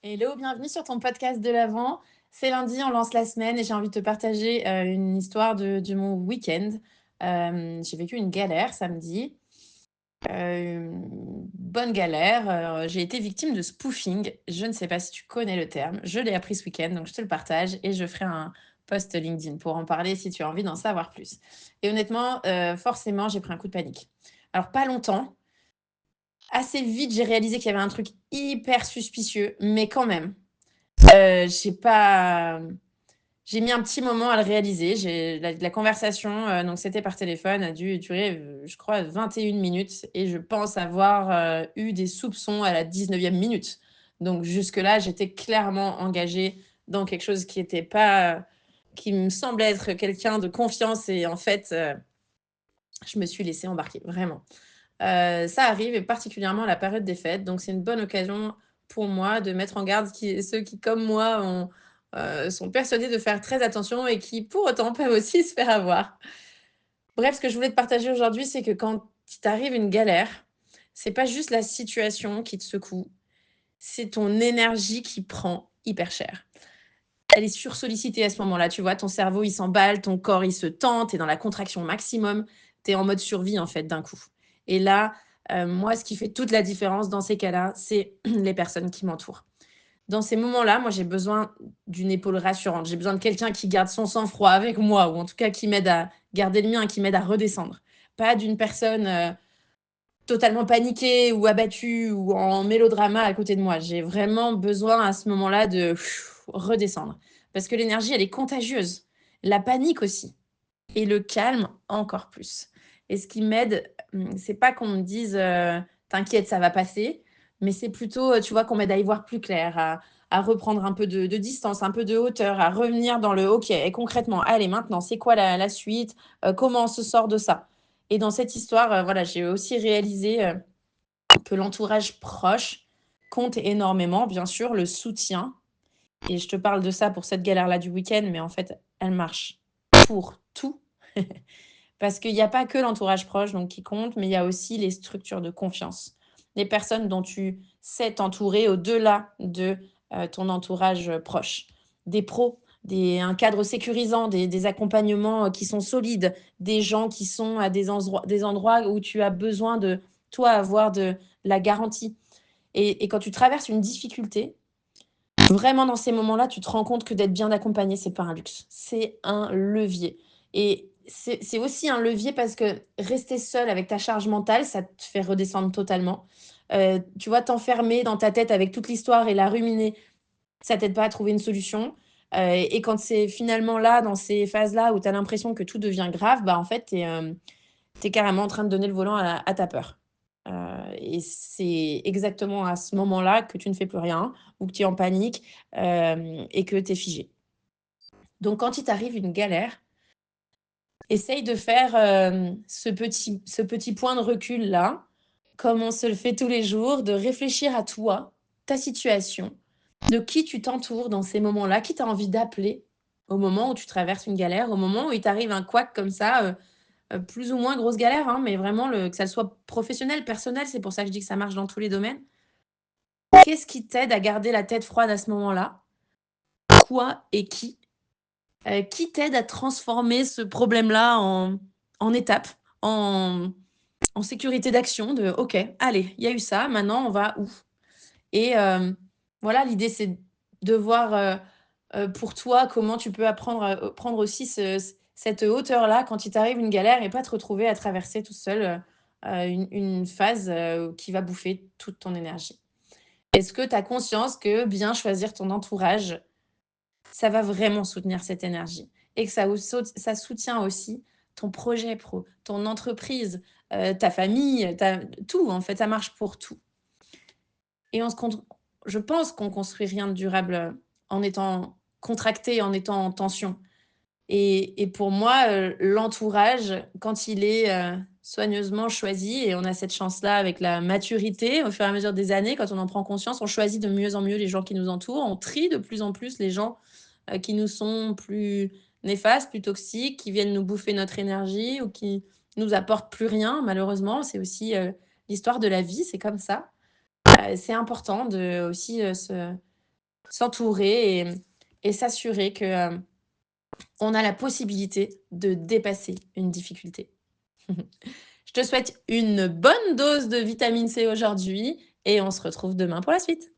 Hello, bienvenue sur ton podcast de l'Avent. C'est lundi, on lance la semaine et j'ai envie de te partager une histoire de mon week-end. J'ai vécu une galère samedi, une bonne galère. J'ai été victime de spoofing. Je ne sais pas si tu connais le terme. Je l'ai appris ce week-end, donc je te le partage et je ferai un post LinkedIn pour en parler si tu as envie d'en savoir plus. Et honnêtement, forcément, j'ai pris un coup de panique. Alors, pas longtemps. Assez vite, j'ai réalisé qu'il y avait un truc hyper suspicieux, mais quand même. J'ai pas j'ai mis un petit moment à le réaliser. J'ai la conversation, donc c'était par téléphone, a dû durer, je crois 21 minutes et je pense avoir, eu des soupçons à la 19e minute. Donc jusque-là, j'étais clairement engagée dans quelque chose qui était pas, qui me semblait être quelqu'un de confiance et en fait, je me suis laissée embarquer, vraiment. Ça arrive et particulièrement à la période des fêtes, donc c'est une bonne occasion pour moi de mettre en garde ceux qui, comme moi, sont persuadés de faire très attention et qui, pour autant, peuvent aussi se faire avoir. Bref, ce que je voulais te partager aujourd'hui, c'est que quand il t'arrive une galère, c'est pas juste la situation qui te secoue, c'est ton énergie qui prend hyper cher. Elle est sursollicitée à ce moment-là, tu vois? Ton cerveau, il s'emballe, ton corps, il se tend, tu es dans la contraction maximum, tu es en mode survie, en fait, d'un coup. Et là, moi, ce qui fait toute la différence dans ces cas-là, c'est les personnes qui m'entourent. Dans ces moments-là, moi, j'ai besoin d'une épaule rassurante. J'ai besoin de quelqu'un qui garde son sang-froid avec moi ou en tout cas qui m'aide à garder le mien, qui m'aide à redescendre. Pas d'une personne, totalement paniquée ou abattue ou en mélodrama à côté de moi. J'ai vraiment besoin à ce moment-là de redescendre parce que l'énergie, elle est contagieuse. La panique aussi et le calme encore plus. Et ce qui m'aide, c'est pas qu'on me dise, «T'inquiète, ça va passer», mais c'est plutôt, tu vois, qu'on m'aide à y voir plus clair, à reprendre un peu de distance, un peu de hauteur, à revenir dans le «OK et concrètement, allez maintenant, c'est quoi la suite? Comment on se sort de ça?» Et dans cette histoire, voilà, j'ai aussi réalisé, que l'entourage proche compte énormément, bien sûr, le soutien et je te parle de ça pour cette galère-là du week-end, mais en fait, elle marche pour tout. Parce qu'il y a pas que l'entourage proche donc qui compte, mais il y a aussi les structures de confiance. Les personnes dont tu sais t'entourer au-delà de, ton entourage, proche. Des pros, un cadre sécurisant, des accompagnements, qui sont solides, des gens qui sont à des endroits où tu as besoin de, toi, avoir de la garantie et quand tu traverses une difficulté, vraiment dans ces moments-là, tu te rends compte que d'être bien accompagné, c'est pas un luxe, c'est un levier et c'est aussi un levier parce que rester seul avec ta charge mentale, ça te fait redescendre totalement. Tu vois, t'enfermer dans ta tête avec toute l'histoire et la ruminer, ça t'aide pas à trouver une solution, et quand c'est finalement là, dans ces phases-là où tu as l'impression que tout devient grave, bah, en fait, tu es carrément en train de donner le volant à ta peur. Et c'est exactement à ce moment-là que tu ne fais plus rien ou que tu es en panique, et que tu es figé. Donc quand il t'arrive une galère, essaye de faire, ce petit point de recul-là, comme on se le fait tous les jours, de réfléchir à toi, ta situation, de qui tu t'entoures dans ces moments-là, qui tu as envie d'appeler au moment où tu traverses une galère, au moment où il t'arrive un couac comme ça, plus ou moins grosse galère, hein, mais vraiment que ça soit professionnel, personnel, c'est pour ça que je dis que ça marche dans tous les domaines. Qu'est-ce qui t'aide à garder la tête froide à ce moment-là? Quoi et qui? Qui t'aide à transformer ce problème-là en étape, en en sécurité d'action de: «OK, allez, il y a eu ça, maintenant on va où?» Et voilà, l'idée c'est de voir, pour toi comment tu peux apprendre, prendre aussi cette hauteur-là quand il t'arrive une galère et pas te retrouver à traverser tout seul, une phase, qui va bouffer toute ton énergie. Est-ce que tu as conscience que bien choisir ton entourage, ça va vraiment soutenir cette énergie et que ça soutient aussi ton projet pro, ton entreprise, ta famille, ta tout en fait, ça marche pour tout et on se cont je pense qu'on construit rien de durable, en étant contracté, en étant en tension et pour moi, l'entourage, quand il est, soigneusement choisi et on a cette chance-là avec la maturité au fur et à mesure des années, quand on en prend conscience, on choisit de mieux en mieux les gens qui nous entourent. On trie de plus en plus les gens, qui nous sont plus néfastes, plus toxiques, qui viennent nous bouffer notre énergie ou qui nous apportent plus rien malheureusement. C'est aussi, l'histoire de la vie, c'est comme ça. C'est important de aussi, s'entourer et s'assurer que, on a la possibilité de dépasser une difficulté. Je te souhaite une bonne dose de vitamine C aujourd'hui et on se retrouve demain pour la suite.